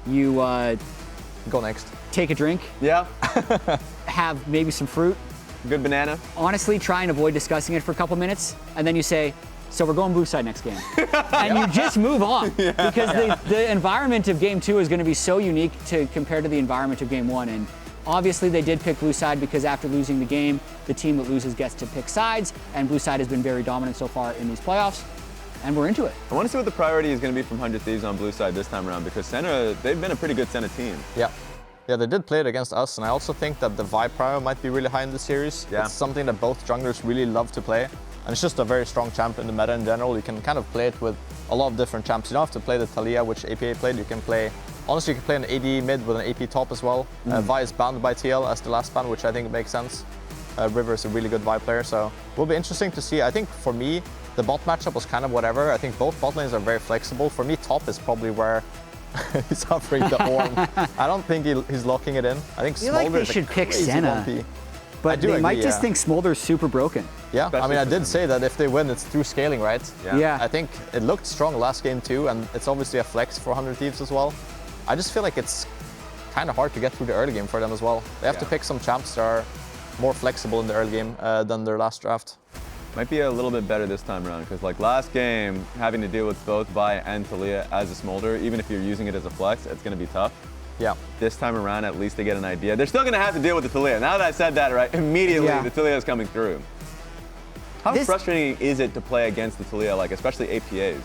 You Go next. take a drink, Yeah. have maybe some fruit. Good banana. Honestly, try and avoid discussing it for a couple minutes, and then you say, so we're going blue side next game. And you just move on. Because the environment of game 2 is going to be so unique compared to the environment of game 1. And obviously they did pick blue side because after losing the game, the team that loses gets to pick sides, and blue side has been very dominant so far in these playoffs, and we're into it. I want to see what the priority is going to be from 100 Thieves on blue side this time around, because Senna, they've been a pretty good Senna team. Yeah. Yeah, they did play it against us, and I also think that the vibe prior might be really high in the series. Yeah. It's something that both junglers really love to play, and it's just a very strong champ in the meta in general. You can kind of play it with a lot of different champs. You don't have to play the Taliyah, which APA played. You can play, honestly, you can play an AD mid with an AP top as well. Vi is banned by TL as the last ban, which I think makes sense. River is a really good Vi player, so it will be interesting to see. I think for me, the bot matchup was kind of whatever. I think both bot lanes are very flexible. For me, top is probably where he's offering the horn. I don't think he's locking it in. I think feel like Smolder they is a should pick crazy Senna. 1P. But do they agree, might just yeah. think Smolder's super broken. Yeah, Especially I mean, I for did them. say that if they win, it's through scaling, right? Yeah. I think it looked strong last game too, and it's obviously a flex for 100 Thieves as well. I just feel like it's kind of hard to get through the early game for them as well. They have to pick some champs that are more flexible in the early game than their last draft. Might be a little bit better this time around, because like last game, having to deal with both Vi and Taliyah as a smolder, even if you're using it as a flex, it's going to be tough. Yeah. This time around, at least they get an idea. They're still going to have to deal with the Taliyah. Now that I said that, right, immediately the Taliyah is coming through. How frustrating is it to play against the Taliyah, like especially APAs?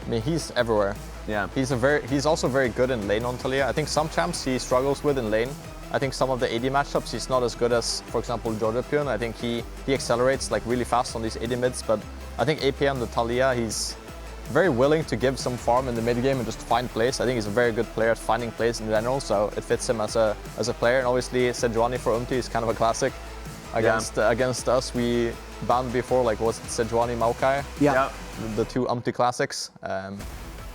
I mean, he's everywhere. Yeah. He's also very good in lane on Taliyah. I think some champs he struggles with in lane. I think some of the AD matchups he's not as good as, for example, Jordan. I think he accelerates like really fast on these AD mids, but I think APA on the Taliyah, he's very willing to give some farm in the mid game and just find plays. I think he's a very good player at finding plays in general, so it fits him as a player. And obviously Sejuani for Umti is kind of a classic. Against us, we banned before, like was it Sejuani Maokai? Yeah. The two Umti classics.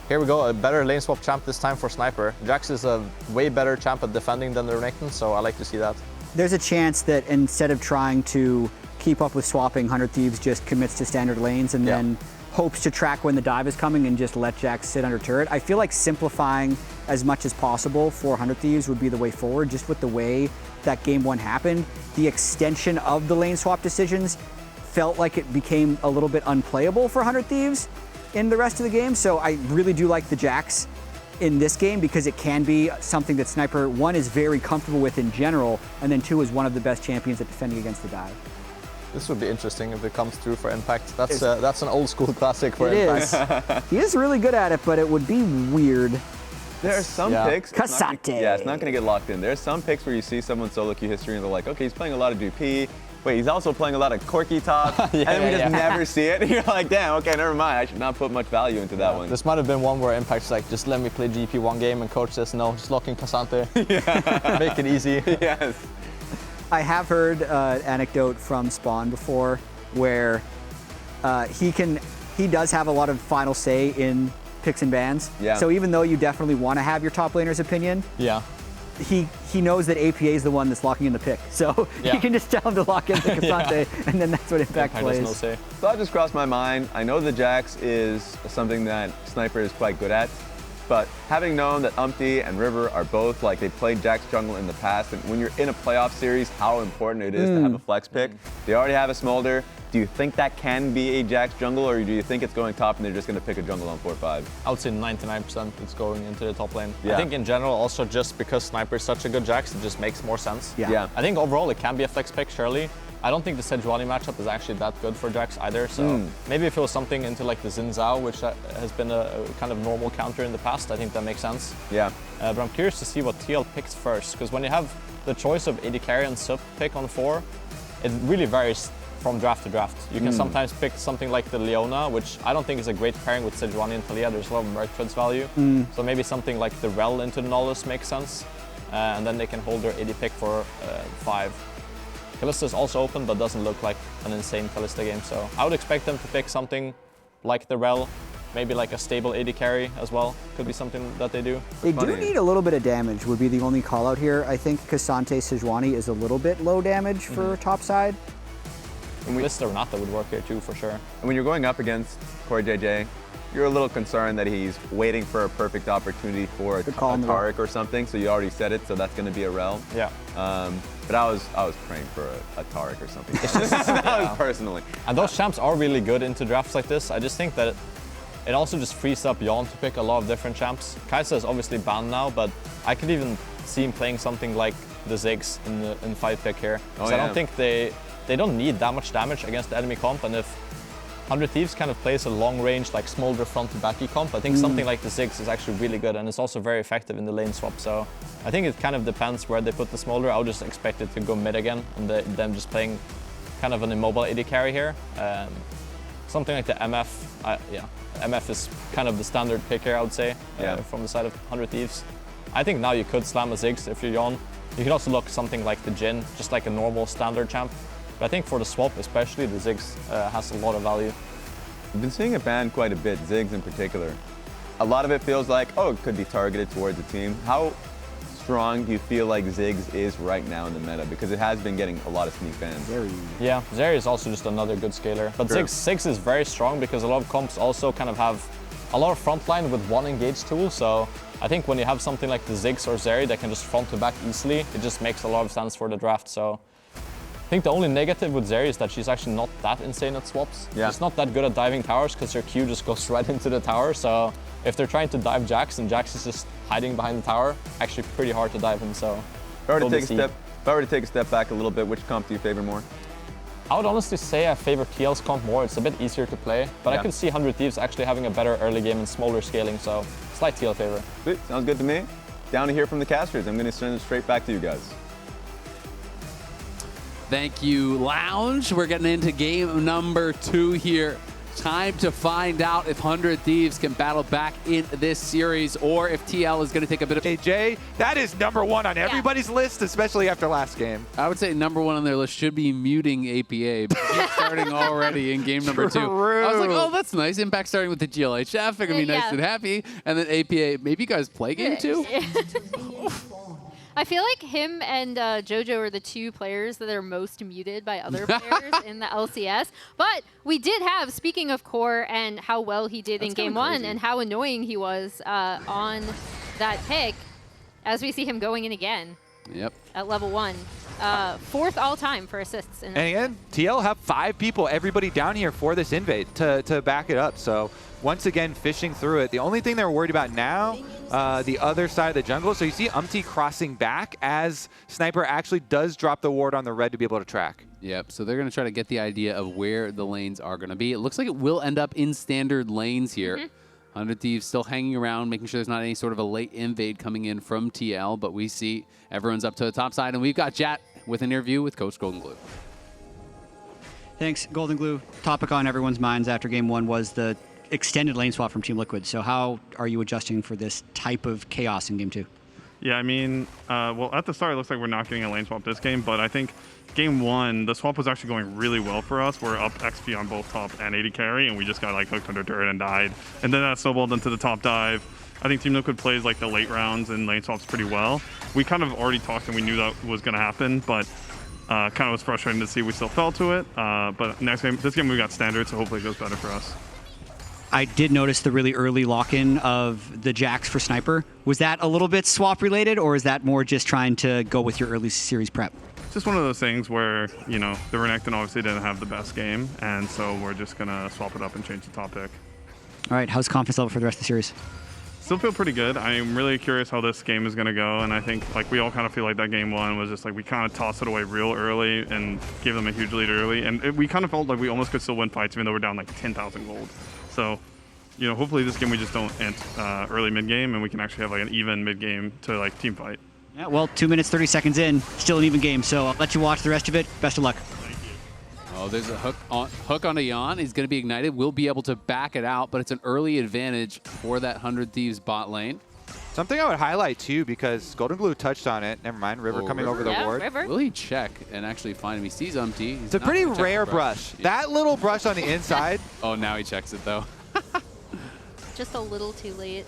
Here we go, a better lane swap champ this time for Sniper. Jax is a way better champ at defending than the Renekton, so I like to see that. There's a chance that instead of trying to keep up with swapping, 100 Thieves just commits to standard lanes and then hopes to track when the dive is coming and just let Jax sit under turret. I feel like simplifying as much as possible for 100 Thieves would be the way forward, just with the way that game 1 happened. The extension of the lane swap decisions felt like it became a little bit unplayable for 100 Thieves in the rest of the game, so I really do like the Jax in this game because it can be something that Sniper, 1, is very comfortable with in general, and then 2, is one of the best champions at defending against the dive. This would be interesting if it comes through for Impact. That's an old school classic for It Impact. is. He is really good at it, but it would be weird. There are some picks. Ksante. Yeah, it's not going to get locked in. There's some picks where you see someone solo queue history and they're like, okay, he's playing a lot of DP. Wait, he's also playing a lot of Corky top, and then we just never see it. And you're like, damn, okay, never mind. I should not put much value into that one. This might have been one where Impact's like, just let me play GP one game, and coach says, no, just lock in Ksante. Make it easy. Yes. I have heard an anecdote from Spawn before where he does have a lot of final say in picks and bans. Yeah. So even though you definitely want to have your top laner's opinion, he knows that APA is the one that's locking in the pick. So you can just tell him to lock in the Ksante, and then that's what Impact plays. Has no say. Thought just crossed my mind. I know the Jax is something that Sniper is quite good at, but having known that Umti and River are both, like, they played Jax jungle in the past, and when you're in a playoff series, how important it is to have a flex pick. They already have a smolder. Do you think that can be a Jax jungle, or do you think it's going top and they're just going to pick a jungle on 4-5? I would say 99% it's going into the top lane. Yeah. I think in general, also just because Sniper is such a good Jax, it just makes more sense. Yeah. I think overall it can be a flex pick, surely. I don't think the Sejuani matchup is actually that good for Jax either, so maybe if it was something into like the Xin Zhao, which has been a kind of normal counter in the past, I think that makes sense. Yeah. But I'm curious to see what TL picks first, because when you have the choice of AD carry and sup pick on 4, it really varies from draft to draft. You can sometimes pick something like the Leona, which I don't think is a great pairing with Sejuani and Taliyah. There's a lot of Merc Treads value. So maybe something like the Rell into the Nautilus makes sense. And then they can hold their AD pick for 5. Kalista is also open, but doesn't look like an insane Kalista game. So I would expect them to pick something like the Rell, maybe like a stable AD carry as well. Could be something that they do. They do need a little bit of damage, would be the only call out here. I think Ksante Sejuani is a little bit low damage for top side. Kalista or not, that would work here too, for sure. And when you're going up against CoreJJ, you're a little concerned that he's waiting for a perfect opportunity for a Taric or something. So you already said it, so that's going to be a Rell. Yeah. But I was praying for a Taric or something. That was personally. And those champs are really good into drafts like this. I just think that it also just frees up Yeon to pick a lot of different champs. Kai'Sa is obviously banned now, but I could even see him playing something like the Ziggs in 5 pick here. Because I don't think they don't need that much damage against the enemy comp, and if 100 Thieves kind of plays a long-range, like smolder front-to-backy comp, I think something like the Ziggs is actually really good, and it's also very effective in the lane swap. So I think it kind of depends where they put the smolder. I would just expect it to go mid again, and them just playing kind of an immobile AD carry here. Something like the MF, MF is kind of the standard pick here, I would say, from the side of 100 Thieves. I think now you could slam a Ziggs if you're Yeon. You could also look something like the Jhin, just like a normal standard champ. But I think for the swap especially, the Ziggs has a lot of value. I've been seeing it banned quite a bit, Ziggs in particular. A lot of it feels like, oh, it could be targeted towards the team. How strong do you feel like Ziggs is right now in the meta? Because it has been getting a lot of sneak bans. Yeah, Zeri is also just another good scaler. But Ziggs is very strong because a lot of comps also kind of have a lot of frontline with one engage tool. So I think when you have something like the Ziggs or Zeri that can just front to back easily, it just makes a lot of sense for the draft. So I think the only negative with Zeri is that she's actually not that insane at swaps. Yeah. She's not that good at diving towers because her Q just goes right into the tower. So if they're trying to dive Jax and Jax is just hiding behind the tower, actually pretty hard to dive him. So if I were to take a step back a little bit, which comp do you favor more? I would honestly say I favor TL's comp more. It's a bit easier to play, but I could see 100 Thieves actually having a better early game and smolder scaling. So slight TL favor. Sweet. Sounds good to me. Down to hear from the casters. I'm going to send it straight back to you guys. Thank you, Lounge. We're getting into game number 2 here. Time to find out if 100 Thieves can battle back in this series or if TL is going to take a bit of... JJ, that is #1 on everybody's list, especially after last game. I would say #1 on their list should be muting APA. He's starting already in game number 2. I was like, oh, that's nice. Impact starting with the GLHF. They're going to be nice and happy. And then APA, maybe you guys play game 2? I feel like him and JoJo are the 2 players that are most muted by other players in the LCS. But we did have, speaking of Core and how well he did in game 1 and how annoying he was on that pick, as we see him going in again at level 1. 4th all-time for assists. And again, TL have 5 people, everybody down here for this invade to back it up. So once again, fishing through it. The only thing they're worried about now, the other side of the jungle. So you see Umti crossing back as Sniper actually does drop the ward on the red to be able to track. Yep, so they're going to try to get the idea of where the lanes are going to be. It looks like it will end up in standard lanes here. 100 Thieves still hanging around, making sure there's not any sort of a late invade coming in from TL, but we see everyone's up to the top side, and we've got Jat with an interview with Coach Golden Glue. Thanks, Golden Glue. Topic on everyone's minds after game 1 was the extended lane swap from Team Liquid. So how are you adjusting for this type of chaos in game 2? Yeah, I mean, well, at the start, it looks like we're not getting a lane swap this game, but I think game 1, the swap was actually going really well for us. We're up XP on both top and AD carry, and we just got like hooked under turret and died. And then that snowballed into the top dive. I think Team Liquid plays like the late rounds and lane swaps pretty well. We kind of already talked and we knew that was going to happen, but kind of was frustrating to see we still fell to it. But this game we got standard, so hopefully it goes better for us. I did notice the really early lock-in of the Jax for Sniper. Was that a little bit swap related, or is that more just trying to go with your early series prep? It's just one of those things where, you know, the Renekton obviously didn't have the best game, and so we're just going to swap it up and change the top pick. All right, how's confidence level for the rest of the series? Still feel pretty good. I'm really curious how this game is going to go, and I think like we all kind of feel like that game 1 was just like we kind of tossed it away real early and gave them a huge lead early, and we kind of felt like we almost could still win fights even though we're down like 10,000 gold. So, you know, hopefully this game we just don't end early mid game and we can actually have like an even mid game to like team fight. Yeah, well, 2 minutes 30 seconds in, still an even game, so I'll let you watch the rest of it. Best of luck. Oh, there's a hook on a Yeon. He's going to be ignited. We'll be able to back it out, but it's an early advantage for that 100 Thieves bot lane. Something I would highlight too, because Golden Glue touched on it. Never mind, River coming over the ward. River. Will he check and actually find him? He sees Umti. It's a pretty rare brush. Yeah. That little brush on the inside. Oh, now he checks it though. Just a little too late.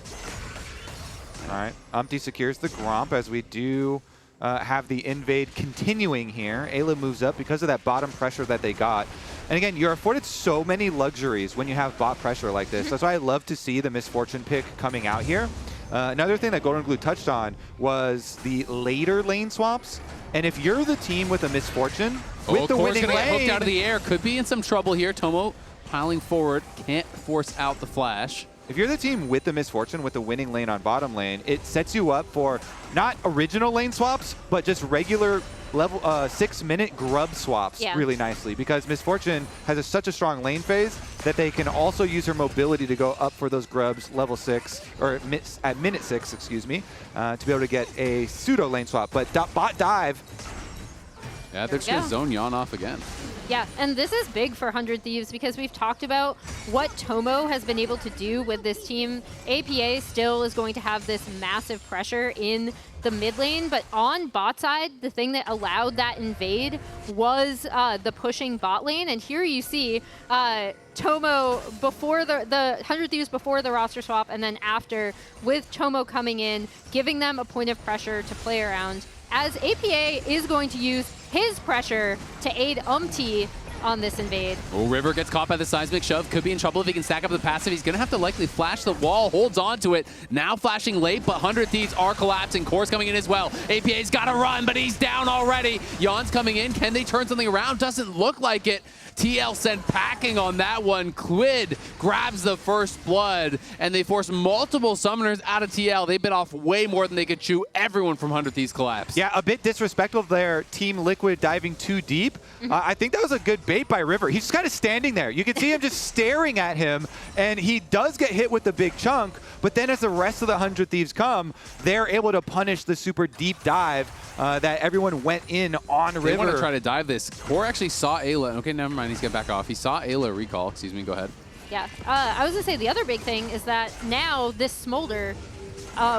All right, Umti secures the Gromp as we do have the invade continuing here. Eyla moves up because of that bottom pressure that they got. And again, you're afforded so many luxuries when you have bot pressure like this. That's why I love to see the Misfortune pick coming out here. Another thing that Golden Glue touched on was the later lane swaps. And if you're the team with a Misfortune, with the winning gonna lane, get hooked out of the air, could be in some trouble here. Tomo piling forward, can't force out the flash. if you're the team with the Misfortune, with the winning lane on bottom lane, it sets you up for not original lane swaps, but just regular level 6-minute grub swaps really nicely, because Misfortune has such a strong lane phase that they can also use her mobility to go up for those grubs level 6, or at minute 6, excuse me, to be able to get a pseudo lane swap. But bot dive. Yeah, they're just going to zone Yeon off again. Yeah, and this is big for 100 Thieves because we've talked about what Tomo has been able to do with this team. APA still is going to have this massive pressure in the mid lane, but on bot side, the thing that allowed that invade was the pushing bot lane. And here you see Tomo before the 100 Thieves before the roster swap, and then after, with Tomo coming in, giving them a point of pressure to play around, as APA is going to use his pressure to aid Umti on this invade. Oh, River gets caught by the seismic shove. Could be in trouble if he can stack up the passive. He's going to have to likely flash the wall, holds on to it. Now flashing late, but 100 Thieves are collapsing. Core's coming in as well. APA's got to run, but he's down already. Yeon's coming in. Can they turn something around? Doesn't look like it. TL sent packing on that one. Quid grabs the first blood, and they force multiple summoners out of TL. They bit off way more than they could chew. Everyone from 100 Thieves collapsed. Yeah, a bit disrespectful there. Team Liquid diving too deep. I think that was a good bait by River. He's just kind of standing there. You can see him just staring at him, and he does get hit with the big chunk, but then as the rest of the 100 Thieves come, they're able to punish the super deep dive that everyone went in on River. They want to try to dive this. Core actually saw Eyla. Okay, never mind. He's going to back off. He saw Eyla recall. Excuse me. Go ahead. Yeah. I was going to say the other big thing is that now this smolder,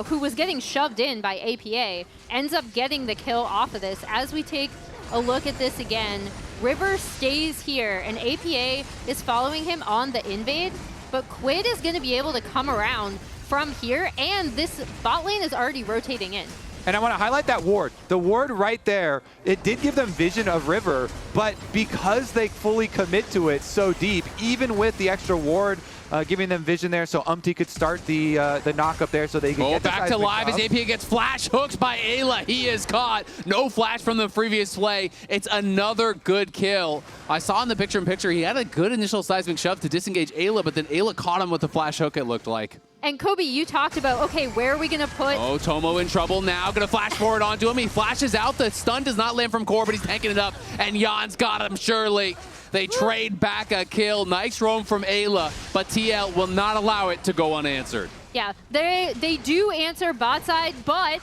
who was getting shoved in by APA, ends up getting the kill off of this. As we take a look at this again, River stays here, and APA is following him on the invade, but Quid is going to be able to come around from here, and this bot lane is already rotating in. And I want to highlight that ward. The ward right there, it did give them vision of River, but because they fully commit to it so deep, even with the extra ward giving them vision there, so Umti could start the knock up there so they can get the back to live as APA gets flash hooked by Eyla. He is caught. No flash from the previous play. It's another good kill. I saw in the picture-in-picture, he had a good initial seismic shove to disengage Eyla, but then Eyla caught him with the flash hook, it looked like. And Kobe, you talked about, okay, where are we going to put... Oh, Tomo in trouble now. Going to flash forward onto him. He flashes out. The stun does not land from Core, but he's tanking it up. And Yeon's got him, surely. They trade back a kill. Nice roam from Eyla, but TL will not allow it to go unanswered. Yeah, they do answer bot side, but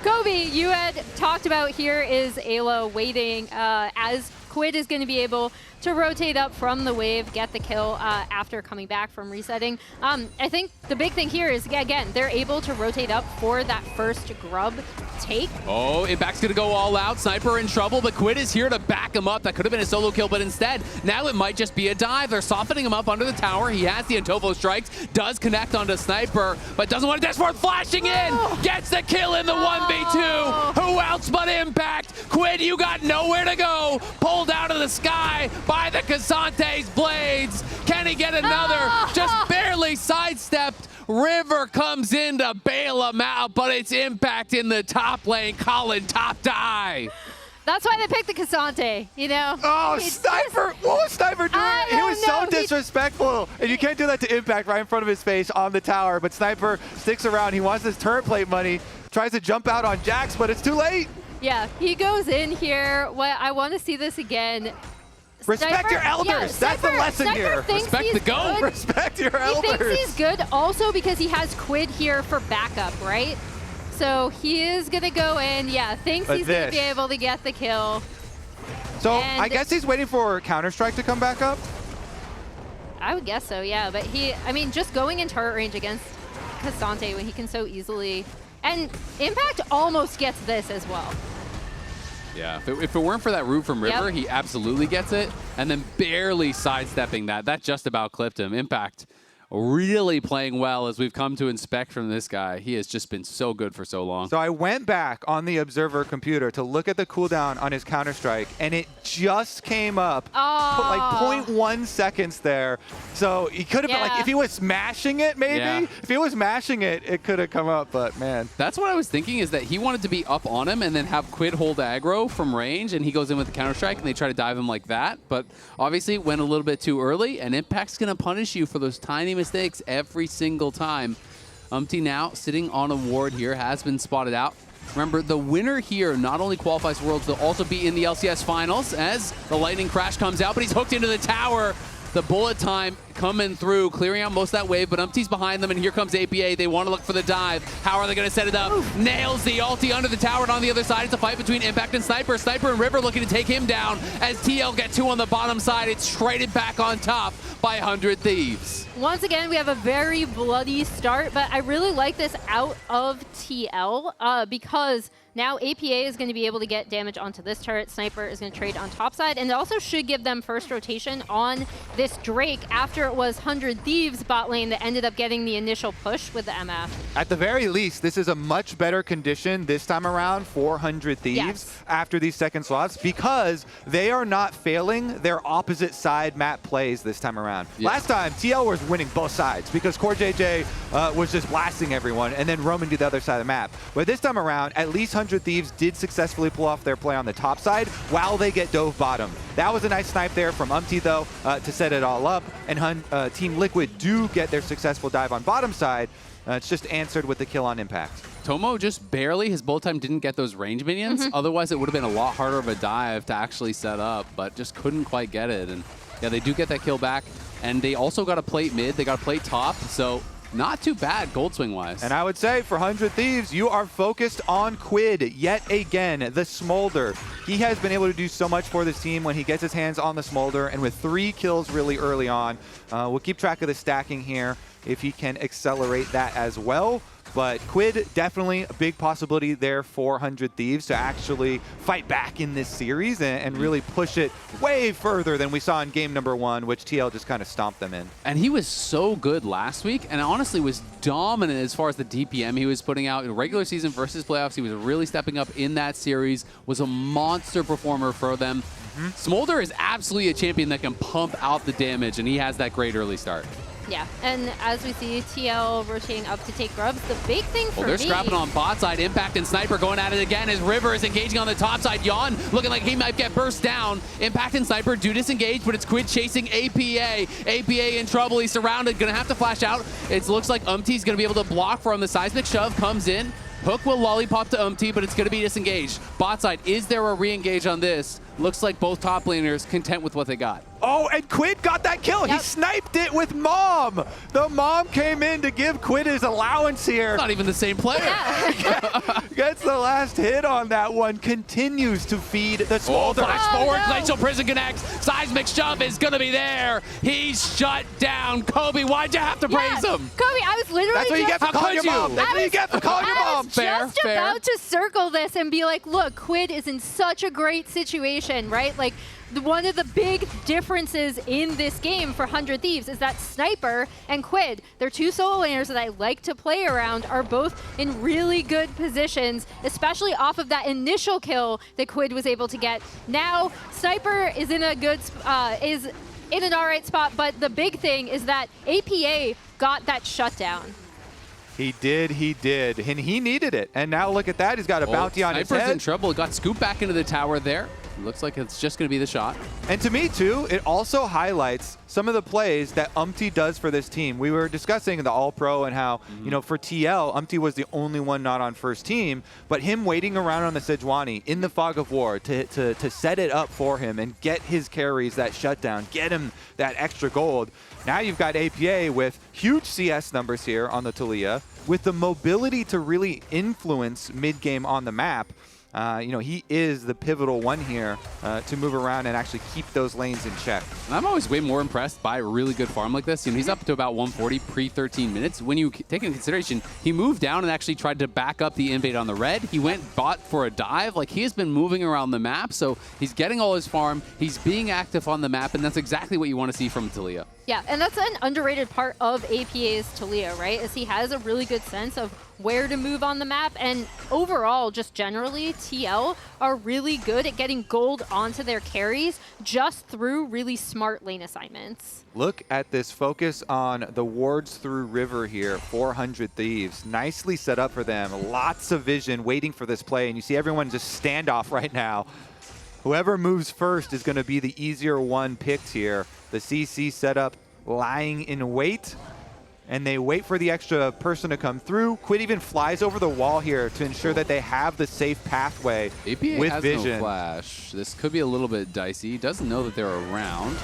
Kobe, you had talked about here is Eyla waiting as Quid is going to be able to rotate up from the wave, get the kill after coming back from resetting. I think the big thing here is, again, they're able to rotate up for that first grub take. Oh, Impact's going to go all out. Sniper in trouble, but Quid is here to back him up. That could have been a solo kill, but instead, now it might just be a dive. They're softening him up under the tower. He has the Antofo strikes, does connect onto Sniper, but doesn't want to dash forward. Flashing in, gets the kill in the 1v2. Who else but Impact? Quid, you got nowhere to go. Pulled out of the sky by the Ksante's blades. Can he get another? Just barely sidestepped. River comes in to bail him out, but it's Impact in the top lane. Colin top die. That's why they picked the Ksante, you know? Oh, Sniper! What was Sniper doing? He was so disrespectful. And you can't do that to Impact right in front of his face on the tower. But Sniper sticks around. He wants his turret plate money. Tries to jump out on Jax, but it's too late. Yeah, he goes in here. I want to see this again. Respect your elders. Yeah, That's the lesson here. Respect the GOAT. Respect your elders. He thinks he's good also because he has Quid here for backup, right? So he is going to go in. Yeah, thinks he's going to be able to get the kill. So I guess he's waiting for Counter-Strike to come back up? I would guess so, yeah. But I mean, just going in turret range against Ksante when he can so easily. And Impact almost gets this as well. Yeah, if it weren't for that root from River, he absolutely gets it. And then barely sidestepping that just about clipped him. Impact really playing well as we've come to inspect from this guy. He has just been so good for so long. So I went back on the Observer computer to look at the cooldown on his Counter-Strike, and it just came up like 0.1 seconds there. So he could have been like, if he was smashing it, maybe? If he was mashing it, it could have come up, but man. That's what I was thinking, is that he wanted to be up on him and then have Quid hold aggro from range, and he goes in with the Counter-Strike, and they try to dive him like that. But obviously it went a little bit too early, and Impact's going to punish you for those tiny mistakes every single time. Umti now sitting on a ward here, has been spotted out. Remember, the winner here not only qualifies Worlds, they'll also be in the LCS Finals as the Lightning Crash comes out, but he's hooked into the tower. The bullet time coming through, clearing out most of that wave, but Umti's behind them, and here comes APA. They want to look for the dive. How are they going to set it up? Nails the ulti under the tower, and on the other side, it's a fight between Impact and Sniper. Sniper and River looking to take him down as TL get 2 on the bottom side. It's traded back on top by 100 Thieves. Once again, we have a very bloody start, but I really like this out of TL because now APA is going to be able to get damage onto this turret. Sniper is going to trade on top side, and it also should give them first rotation on this Drake after it was 100 Thieves bot lane that ended up getting the initial push with the MF. At the very least, this is a much better condition this time around for 100 Thieves after these second slots, because they are not failing their opposite side map plays this time around. Last time, TL was winning both sides because CoreJJ was just blasting everyone, and then roaming to the other side of the map. But this time around, at least 100 Thieves did successfully pull off their play on the top side while they get dove bottom. That was a nice snipe there from Umti, though, to set it all up. And Team Liquid do get their successful dive on bottom side. It's just answered with the kill on Impact. Tomo just barely, his bullet time didn't get those range minions. Otherwise, it would have been a lot harder of a dive to actually set up, but just couldn't quite get it. And yeah, they do get that kill back. And they also got a plate mid, they got a plate top. So not too bad gold swing wise. And I would say for 100 Thieves, you are focused on Quid yet again, the smolder. He has been able to do so much for this team when he gets his hands on the smolder, and with 3 kills really early on. We'll keep track of the stacking here if he can accelerate that as well. But Quid, definitely a big possibility there for 100 Thieves to actually fight back in this series and really push it way further than we saw in game number 1, which TL just kind of stomped them in. And he was so good last week, and honestly was dominant as far as the DPM he was putting out in regular season versus playoffs. He was really stepping up in that series, was a monster performer for them. Smolder is absolutely a champion that can pump out the damage, and he has that great early start. Yeah, and as we see TL rotating up to take grubs, the big thing for me... They're scrapping on bot side. Impact and Sniper going at it again as River is engaging on the top side. Yeon looking like he might get burst down. Impact and Sniper do disengage, but it's Quid chasing APA. APA in trouble. He's surrounded. Going to have to flash out. It looks like Umti's going to be able to block for him. The seismic shove comes in. Hook will lollipop to Umti, but it's going to be disengaged. Bot side, is there a re-engage on this? Looks like both top laners content with what they got. Oh, and Quid got that kill. He sniped it with Mom. The Mom came in to give Quid his allowance here. Not even the same player. Gets the last hit on that one. Continues to feed the smolder. Flash forward, Glacial Prison connects. Seismic shove is going to be there. He's shut down. Kobe, why'd you have to praise him? Kobe, I was literally That's what you get for calling your mom. That's what you get for calling your mom. I was just about to circle this and be like, look, Quid is in such a great situation, right? Like, one of the big differences in this game for 100 Thieves is that Sniper and Quid, they're 2 solo laners that I like to play around, are both in really good positions, especially off of that initial kill that Quid was able to get. Now, Sniper is in a good, is in an alright spot, but the big thing is that APA got that shutdown. He did, and he needed it. And now look at that, he's got a bounty on his head. Sniper's in trouble, got scooped back into the tower there. Looks like it's just going to be the shot. And to me, too, it also highlights some of the plays that Umti does for this team. We were discussing the All-Pro and how, you know, for TL, Umti was the only one not on first team, but him waiting around on the Sejuani in the fog of war to set it up for him and get his carries that shutdown, get him that extra gold. Now you've got APA with huge CS numbers here on the Taliyah, with the mobility to really influence mid-game on the map. You know, he is the pivotal one here to move around and actually keep those lanes in check. And I'm always way more impressed by a really good farm like this. You know, he's up to about 140 pre-13 minutes. When you take into consideration, he moved down and actually tried to back up the invade on the red. He went bot for a dive. Like, he has been moving around the map, so he's getting all his farm. He's being active on the map, and that's exactly what you want to see from Taliyah. Yeah, and that's an underrated part of APA's Taliyah, right? Is he has a really good sense of where to move on the map, and overall, just generally, TL are really good at getting gold onto their carries just through really smart lane assignments. Look at this focus on the wards through river here, 400 Thieves. Nicely set up for them, lots of vision waiting for this play, and you see everyone just standoff right now. Whoever moves first is going to be the easier one picked here. The CC setup lying in wait, and they wait for the extra person to come through. Quid even flies over the wall here to ensure that they have the safe pathway APA with has vision. no flash. This could be a little bit dicey. He doesn't know that they're around.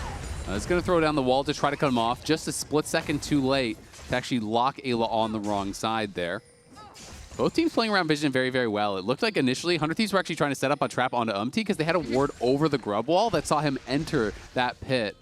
It's going to throw down the wall to try to cut him off. Just a split second too late to actually lock Eyla on the wrong side there. Both teams playing around vision very, very well. It looked like initially 100 Thieves were actually trying to set up a trap onto Umti because they had a ward over the grub wall that saw him enter that pit.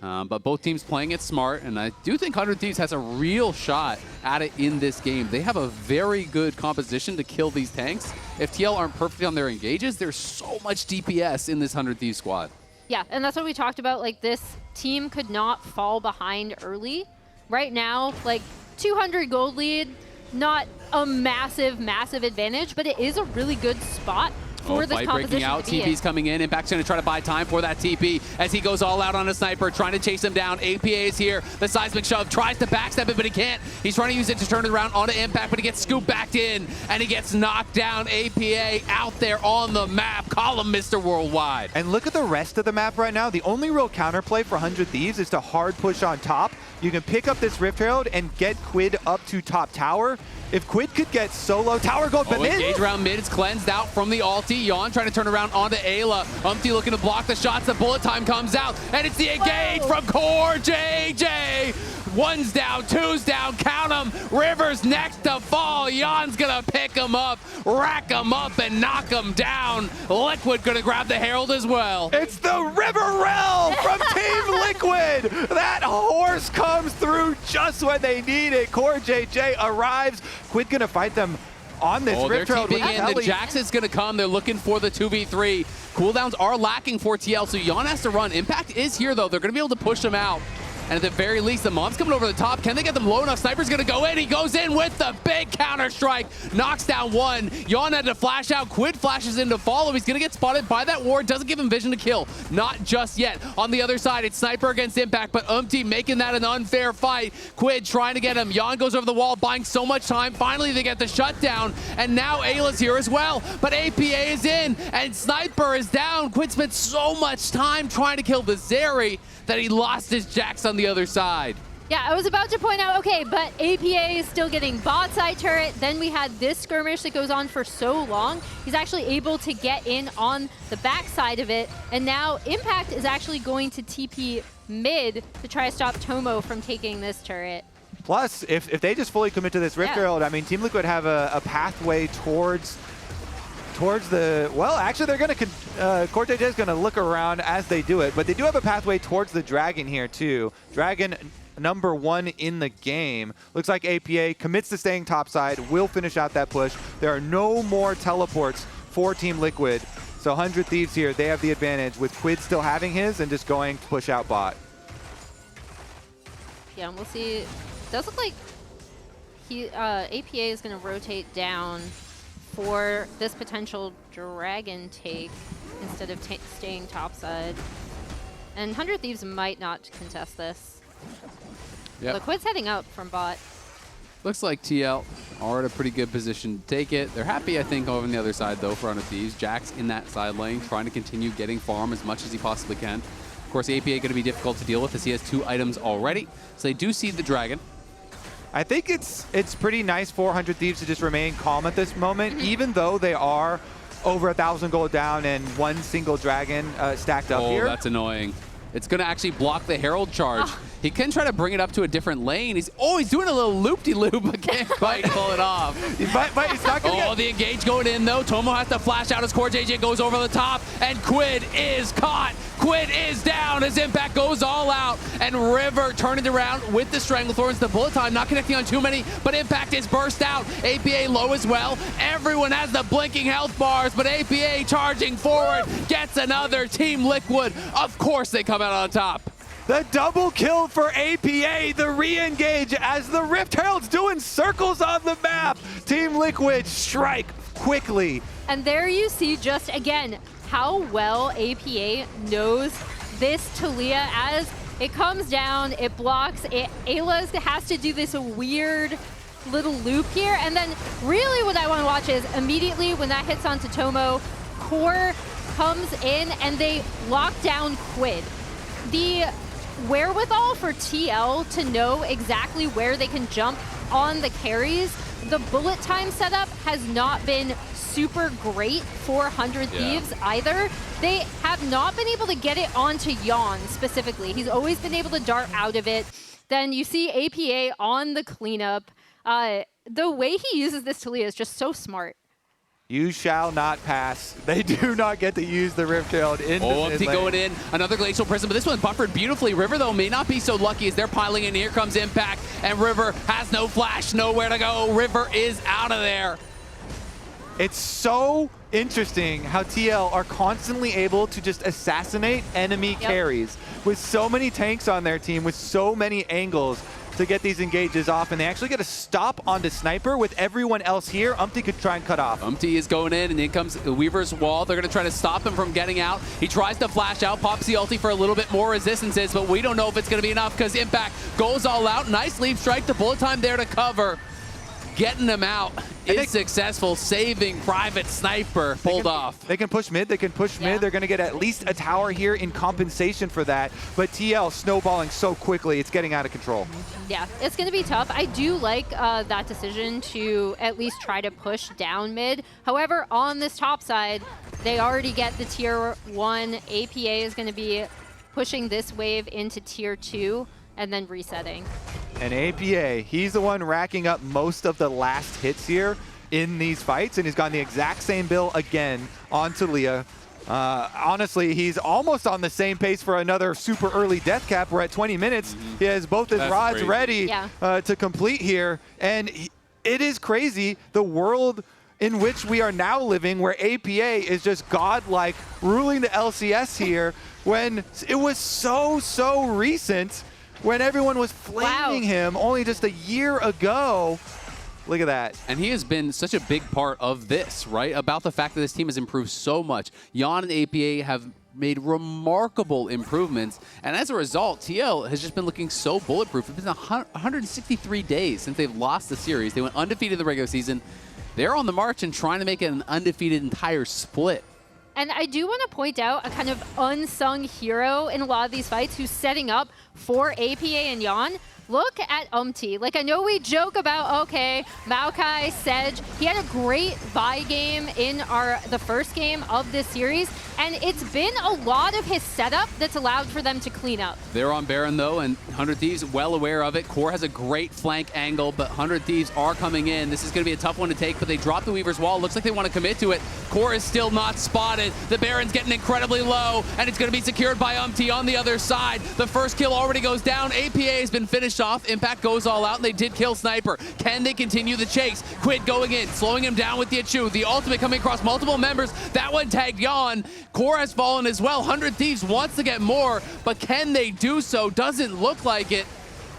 But both teams playing it smart, and I do think 100 Thieves has a real shot at it in this game. They have a very good composition to kill these tanks. If TL aren't perfect on their engages, there's so much DPS in this 100 Thieves squad. Yeah, and that's what we talked about. Like, this team could not fall behind early. Right now, like, 200 gold lead, not a massive, massive advantage, but it is a really good spot for this fight composition breaking out. to be TP's in. coming in. Impact's going to try to buy time for that TP as he goes all out on a sniper, trying to chase him down. APA is here. The seismic shove tries to backstep it, but he can't. He's trying to use it to turn it around onto Impact, but he gets scooped back in, and he gets knocked down. APA out there on the map. Call him Mr. Worldwide. And look at the rest of the map right now. The only real counterplay for 100 Thieves is to hard push on top. You can pick up this Rift Herald and get Quid up to top tower. If Quid could get solo tower gold, but engage around mid. It's cleansed out from the ulti. Yeon trying to turn around onto Eyla. Umti looking to block the shots. The bullet time comes out, and it's the engage from CoreJJ. One's down, two's down, count them. River's next to fall. Yeon's gonna pick him up, rack him up, and knock him down. Liquid gonna grab the Herald as well. It's the River Rell from Team Liquid. That horse comes through just when they need it. CoreJJ arrives. Quid gonna fight them on this they're Rift Herald. keeping in. The Jax is going to come. They're looking for the 2v3. Cooldowns are lacking for TL, so Yeon has to run. Impact is here, though. They're going to be able to push him out. And at the very least, the mob's coming over the top. Can they get them low enough? Sniper's going to go in. He goes in with the big counter-strike. Knocks down one. Yeon had to flash out. Quid flashes in to follow. He's going to get spotted by that ward. Doesn't give him vision to kill. Not just yet. On the other side, it's Sniper against Impact, but Umti making that an unfair fight. Quid trying to get him. Yeon goes over the wall, buying so much time. Finally, they get the shutdown, and now Eyla's here as well. But APA is in, and Sniper is down. Quid spent so much time trying to kill the Zeri that he lost his Jax on the other side. Yeah, I was about to point out, okay, but APA is still getting bot side turret. Then we had this skirmish that goes on for so long. He's actually able to get in on the back side of it. And now Impact is actually going to TP mid to try to stop Tomo from taking this turret. Plus, if they just fully commit to this Rift Herald, I mean, Team Liquid have a pathway towards the, well, actually they're going to, CoreJJ is going to look around as they do it, but they do have a pathway towards the Dragon here too. Dragon number 1 in the game. Looks like APA commits to staying topside, will finish out that push. There are no more teleports for Team Liquid. So 100 Thieves here, they have the advantage with Quid still having his and just going to push out bot. Yeah, and we'll see. It does look like APA is going to rotate down for this potential dragon take instead of staying topside. And 100 Thieves might not contest this. Yep. Look, Quid's heading up from bot. Looks like TL are at a pretty good position to take it. They're happy, I think, over on the other side, though, for 100 Thieves. Jax in that side lane, trying to continue getting farm as much as he possibly can. Of course, APA going to be difficult to deal with as he has 2 items already. So they do see the Dragon. I think it's pretty nice for 100 Thieves to just remain calm at this moment, even though they are over 1,000 gold down and 1 single dragon stacked up here. Oh, that's annoying. It's going to actually block the Herald charge. He can try to bring it up to a different lane. He's doing a little loop-de-loop, but can't quite pull it off. He's not gonna the engage going in, though. Tomo has to flash out as CoreJJ goes over the top, and Quid is caught. Quid is down as Impact goes all out, and River turning around with the Stranglethorns. The bullet time not connecting on too many, but Impact is burst out. APA low as well. Everyone has the blinking health bars, but APA charging forward gets another. Team Liquid, of course they come out on top. The double kill for APA, the re-engage as the Rift Herald's doing circles on the map. Team Liquid strike quickly. And there you see just, again, how well APA knows this Taliyah as it comes down, it blocks, Eyla has to do this weird little loop here, and then really what I want to watch is immediately when that hits onto Tomo, Core comes in and they lock down Quid. The wherewithal for TL to know exactly where they can jump on the carries, the bullet time setup has not been super great for 100 Thieves either. They have not been able to get it onto Yeon specifically. He's always been able to dart out of it. Then you see APA on the cleanup. The way he uses this Taliyah is just so smart. You shall not pass. They do not get to use the Rift Herald in the mid Umti lane. going in, another Glacial Prism, but this one's buffered beautifully. River, though, may not be so lucky as they're piling in. Here comes Impact, and River has no flash, nowhere to go. River is out of there. It's so interesting how TL are constantly able to just assassinate enemy carries with so many tanks on their team, with so many angles to get these engages off, and they actually get a stop onto Sniper with everyone else here. Umti could try and cut off. Umti is going in, and in comes Weaver's wall. They're going to try to stop him from getting out. He tries to flash out, pops the ulti for a little bit more resistances, but we don't know if it's going to be enough because Impact goes all out. Nice leap strike, the bullet time there to cover. Getting him out is successful, saving Private Sniper, pulled off. They can push mid, mid. They're going to get at least a tower here in compensation for that. But TL snowballing so quickly, it's getting out of control. Yeah, it's going to be tough. I do like that decision to at least try to push down mid. However, on this top side, they already get the tier 1. APA is going to be pushing this wave into tier 2 and then resetting. And APA, he's the one racking up most of the last hits here in these fights, and he's gotten the exact same bill again on Taliyah. Honestly, he's almost on the same pace for another super early death cap. We're at 20 minutes. He has both his rods ready to complete here. And it is crazy, the world in which we are now living, where APA is just godlike, ruling the LCS here, when it was so recent, when everyone was flaming him only just a year ago. Look at that. And he has been such a big part of this, right? About the fact that this team has improved so much. Yeon and APA have made remarkable improvements. And as a result, TL has just been looking so bulletproof. It's been 163 days since they've lost the series. They went undefeated in the regular season. They're on the march and trying to make it an undefeated entire split. And I do want to point out a kind of unsung hero in a lot of these fights who's setting up for APA and Yeon. Look at Umti. Like, I know we joke about, okay, Maokai, Sej, he had a great Vi game in the first game of this series, and it's been a lot of his setup that's allowed for them to clean up. They're on Baron, though, and 100 Thieves well aware of it. Core has a great flank angle, but 100 Thieves are coming in. This is going to be a tough one to take, but they drop the Weaver's wall. Looks like they want to commit to it. Core is still not spotted. The Baron's getting incredibly low, and it's going to be secured by Umti on the other side. The first kill already goes down. APA has been finished off. Impact goes all out, and they did kill Sniper. Can they continue the chase? Quid going in, slowing him down with the Achu. The ultimate coming across multiple members. That one tagged Yeon. Core has fallen as well. 100 Thieves wants to get more, but can they do so? Doesn't look like it,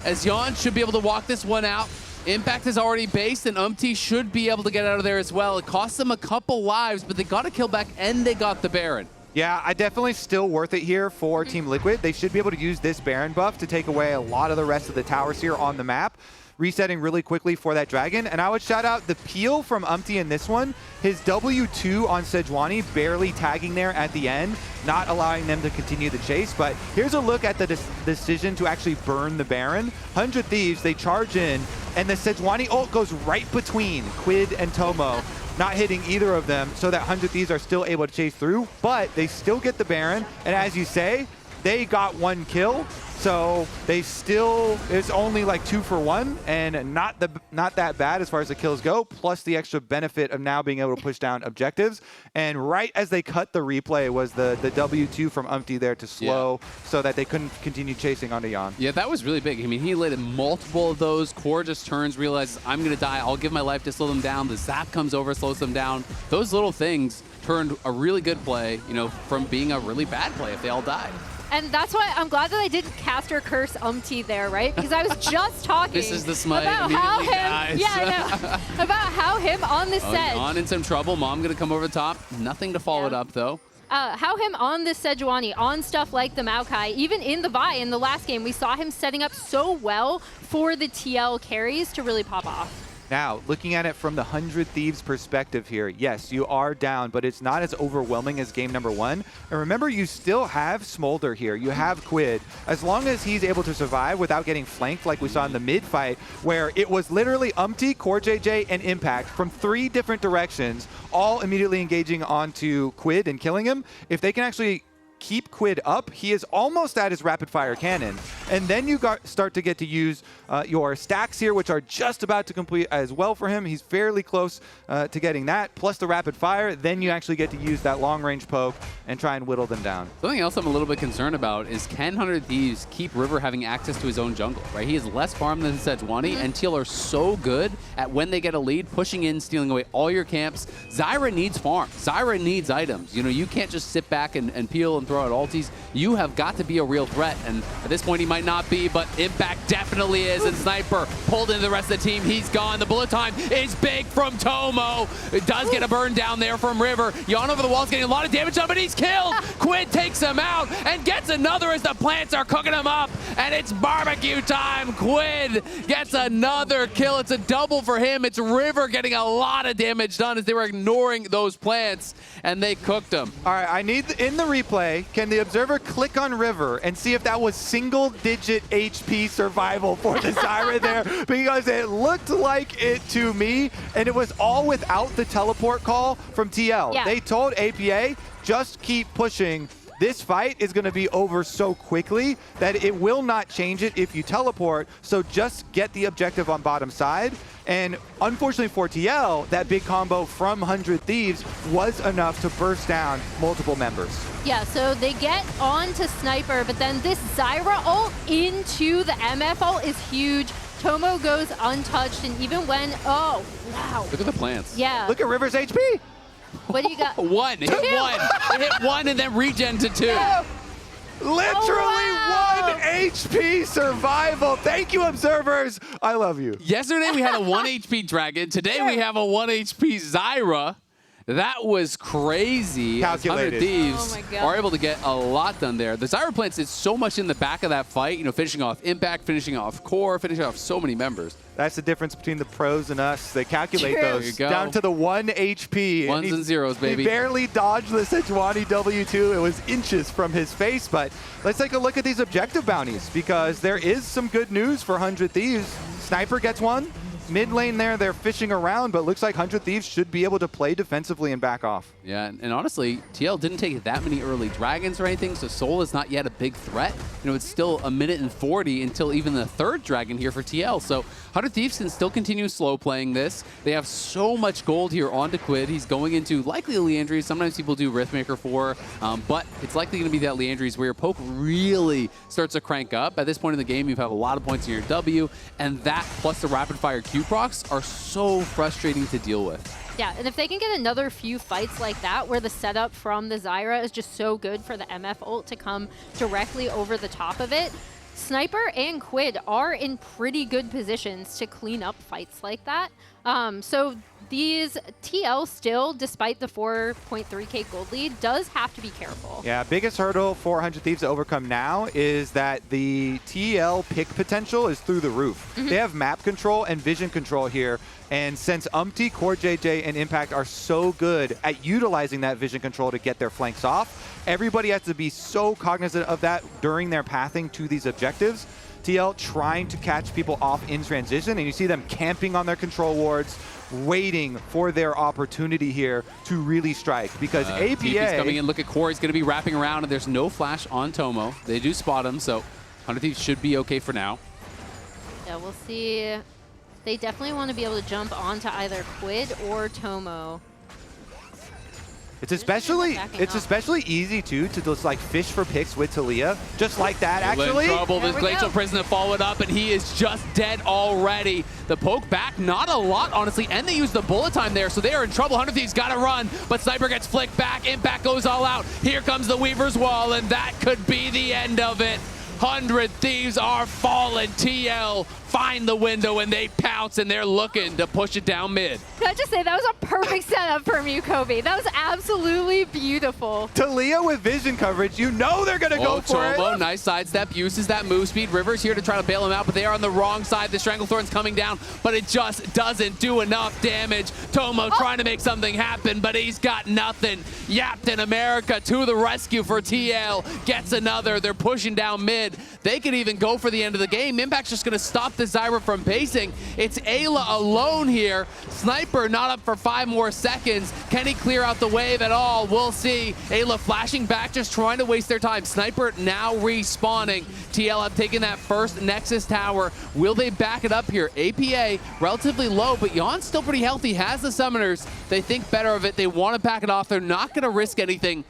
as Yeon should be able to walk this one out. Impact is already based, and Umti should be able to get out of there as well. It cost them a couple lives, but they got a kill back, and they got the Baron. Yeah, I definitely still worth it here for Team Liquid. They should be able to use this Baron buff to take away a lot of the rest of the towers here on the map. Resetting really quickly for that Dragon. And I would shout out the peel from Umti in this one. His W2 on Sejuani barely tagging there at the end, not allowing them to continue the chase. But here's a look at the decision to actually burn the Baron. 100 Thieves, they charge in, and the Sejuani ult goes right between Quid and Tomo, not hitting either of them, so that 100 Thieves are still able to chase through, but they still get the Baron, and as you say, they got one kill, so they still, it's only like 2 for 1, and not that bad as far as the kills go, plus the extra benefit of now being able to push down objectives. And right as they cut the replay was the W2 from Umti there to slow, so that they couldn't continue chasing onto Yeon. Yeah, that was really big. I mean, he landed multiple of those. Core just turns, realizes, I'm going to die. I'll give my life to slow them down. The zap comes over, slows them down. Those little things turned a really good play, you know, from being a really bad play if they all died. And that's why I'm glad that I didn't cast or curse Umti there, right? Because I was just talking This is the smite about how immediately him, dies. yeah, I know, about how him on the Sedge. On in some trouble. Mom gonna come over the top. Nothing to follow it up though. How him on this Sejuani, on stuff like the Maokai, even in the Vi in the last game, we saw him setting up so well for the TL carries to really pop off. Now, looking at it from the 100 Thieves perspective here, yes, you are down, but it's not as overwhelming as game number 1. And remember, you still have Smolder here. You have Quid. As long as he's able to survive without getting flanked like we saw in the mid fight, where it was literally Umti, CoreJJ, and Impact from 3 different directions, all immediately engaging onto Quid and killing him. If they can actually keep Quid up, he is almost at his rapid fire cannon. And then you start to get to use your stacks here, which are just about to complete as well for him. He's fairly close to getting that, plus the rapid fire. Then you actually get to use that long range poke and try and whittle them down. Something else I'm a little bit concerned about is can 100 Thieves keep River having access to his own jungle, right? He has less farm than Sejuani, and Teal are so good at when they get a lead, pushing in, stealing away all your camps. Zyra needs farm. Zyra needs items. You know, you can't just sit back and peel and throw out ultis. You have got to be a real threat, and at this point he might not be, but Impact definitely is, and Sniper pulled into the rest of the team. He's gone. The bullet time is big from Tomo. It does get a burn down there from River. Yeon over the wall is getting a lot of damage done, but he's killed. Quid takes him out and gets another as the plants are cooking him up, and it's barbecue time. Quid gets another kill. It's a double for him. It's River getting a lot of damage done as they were ignoring those plants, and they cooked him. All right, I need, in the replay, can the observer click on River and see if that was single-digit HP survival for the Zyra there? Because it looked like it to me, and it was all without the teleport call from TL. Yeah. They told APA, just keep pushing. This fight is going to be over so quickly that it will not change it if you teleport, so just get the objective on bottom side. And unfortunately for TL, that big combo from 100 Thieves was enough to burst down multiple members. Yeah, so they get on to Sniper, but then this Zyra ult into the MF ult is huge. Tomo goes untouched, and even when, oh, wow. Look at the plants. Yeah. Look at River's HP. What do you got? One. It hit one. It hit one and then regen to 2. Literally wow. 1 HP survival. Thank you, observers. I love you. Yesterday we had a 1 HP Dragon. Today we have a 1 HP Zyra. That was crazy. Calculated. 100 Thieves Oh my God. are able to get a lot done there. The Zyra plants is so much in the back of that fight, you know, finishing off Impact, finishing off Core, finishing off so many members. That's the difference between the pros and us. They calculate True. There you those go. down to the 1 HP. Ones and zeros, baby. He barely dodged the Sejuani W2. It was inches from his face. But let's take a look at these objective bounties, because there is some good news for 100 Thieves. Sniper gets one. Mid lane there, they're fishing around, but looks like 100 Thieves should be able to play defensively and back off. Yeah, and honestly, TL didn't take that many early dragons or anything, so Soul is not yet a big threat. You know, it's still 1 minute and 40 until even the 3rd dragon here for TL. So 100 Thieves can still continue slow playing this. They have so much gold here onto Quid. He's going into likely a Leandries. Sometimes people do Riftmaker 4, but it's likely going to be that Leandries where your poke really starts to crank up. At this point in the game, you have a lot of points in your W, and that plus the rapid fire Q procs are so frustrating to deal with. Yeah, and if they can get another few fights like that where the setup from the Zyra is just so good for the MF ult to come directly over the top of it, Sniper and Quid are in pretty good positions to clean up fights like that. So these TL still, despite the 4.3k gold lead, does have to be careful. Yeah, biggest hurdle for 100 Thieves to overcome now is that the TL pick potential is through the roof. They have map control and vision control here, and since Umti, CoreJJ, and Impact are so good at utilizing that vision control to get their flanks off, everybody has to be so cognizant of that during their pathing to these objectives. TL trying to catch people off in transition, and you see them camping on their control wards, waiting for their opportunity here to really strike, because APA... TP's coming in, look at Core, he's going to be wrapping around, and there's no flash on Tomo. They do spot him, so 100 Thieves should be okay for now. Yeah, we'll see. They definitely want to be able to jump onto either Quid or Tomo. It's especially easy too to just like fish for picks with Taliyah, just like that actually. In trouble. This Glacial Prisoner followed up, and he is just dead already. The poke back, not a lot honestly, and they used the bullet time there, so they are in trouble. 100 Thieves got to run, but Sniper gets flicked back. Impact goes all out. Here comes the Weaver's Wall, and that could be the end of it. 100 Thieves are fallen. TL find the window and they pounce, and they're looking to push it down mid. Can I just say, that was a perfect setup from you, Kobe. That was absolutely beautiful. Taliyah with vision coverage, you know they're going to go for Tomo, it. nice sidestep, uses that move speed. River's here to try to bail him out, but they are on the wrong side. The Stranglethorn's coming down, but it just doesn't do enough damage. Tomo trying to make something happen, but he's got nothing. Yapton America to the rescue for TL. Gets another. They're pushing down mid. They could even go for the end of the game. Impact's just going to stop the Zyra from pacing. It's Eyla alone here. Sniper not up for 5 more seconds. Can he clear out the wave at all? We'll see. Eyla flashing back, just trying to waste their time. Sniper now respawning. TL have taken that first Nexus tower. Will they back it up here? APA relatively low, but Yeon's still pretty healthy. Has the summoners. They think better of it. They want to back it off. They're not going to risk anything,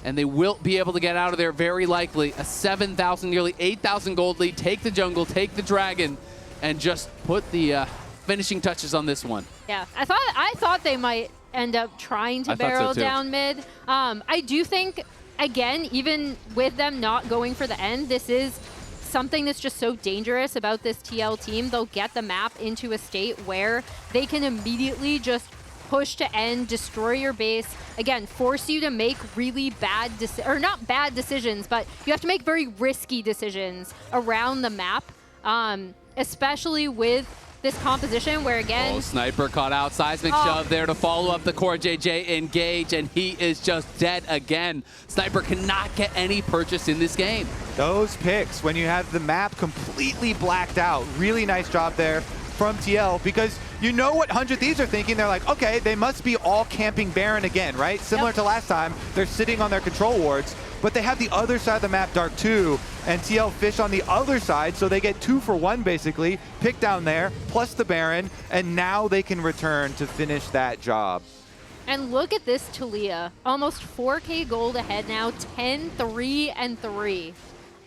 and they will be able to get out of there very likely. A 7,000, nearly 8,000 gold lead. Take the jungle, take the dragon, and just put the finishing touches on this one. Yeah, I thought they might end up trying to barrel down mid. I do think, again, even with them not going for the end, this is something that's just so dangerous about this TL team. They'll get the map into a state where they can immediately just push to end, destroy your base, again, force you to make really bad or not bad decisions, but you have to make very risky decisions around the map, especially with this composition where, again... Sniper caught out. Seismic shove there to follow up the CoreJJ engage, and he is just dead again. Sniper cannot get any purchase in this game. Those picks, when you have the map completely blacked out, really nice job there from TL, because you know what 100 Thieves are thinking. They're like, okay, they must be all camping Baron again, right? Similar to last time, they're sitting on their control wards, but they have the other side of the map dark too, and TL fish on the other side, so they get 2 for 1 basically, pick down there, plus the Baron, and now they can return to finish that job. And look at this Taliyah, almost 4K gold ahead now, 10-3-3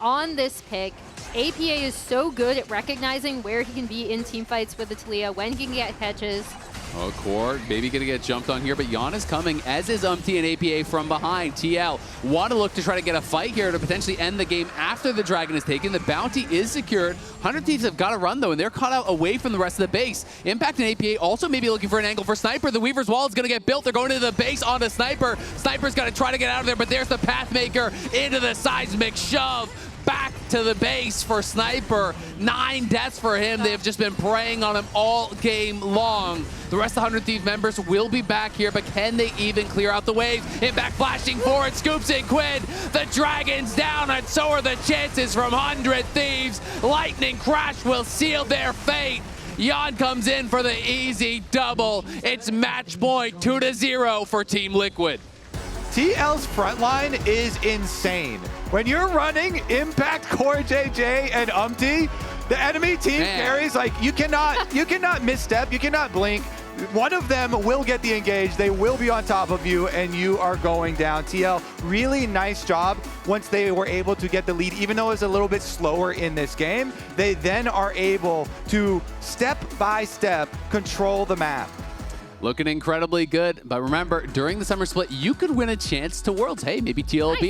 on this pick. APA is so good at recognizing where he can be in team fights with the Taliyah, when he can get catches. Oh, Core maybe gonna get jumped on here, but Yeon is coming, as is Umti and APA from behind. TL want to look to try to get a fight here to potentially end the game after the dragon is taken. The bounty is secured. 100 Thieves have got to run though, and they're caught out away from the rest of the base. Impact and APA also maybe looking for an angle for Sniper. The Weaver's Wall is gonna get built. They're going to the base onto Sniper. Sniper's got to try to get out of there, but there's the Pathmaker into the seismic shove. Back to the base for Sniper. 9 deaths for him. They've just been preying on him all game long. The rest of the 100 Thieves members will be back here, but can they even clear out the waves? Impact flashing forward, scoops in Quid. The Dragon's down, and so are the chances from 100 Thieves. Lightning Crash will seal their fate. Yeon comes in for the easy double. It's match point 2-0 for Team Liquid. TL's frontline is insane. When you're running Impact, CoreJJ, and Umti, the enemy team carries, like, you cannot misstep, you cannot blink. One of them will get the engage, they will be on top of you, and you are going down. TL, really nice job once they were able to get the lead, even though it's a little bit slower in this game. They then are able to, step by step, control the map. Looking incredibly good, but remember, during the summer split, you could win a chance to Worlds. Hey, maybe TL will be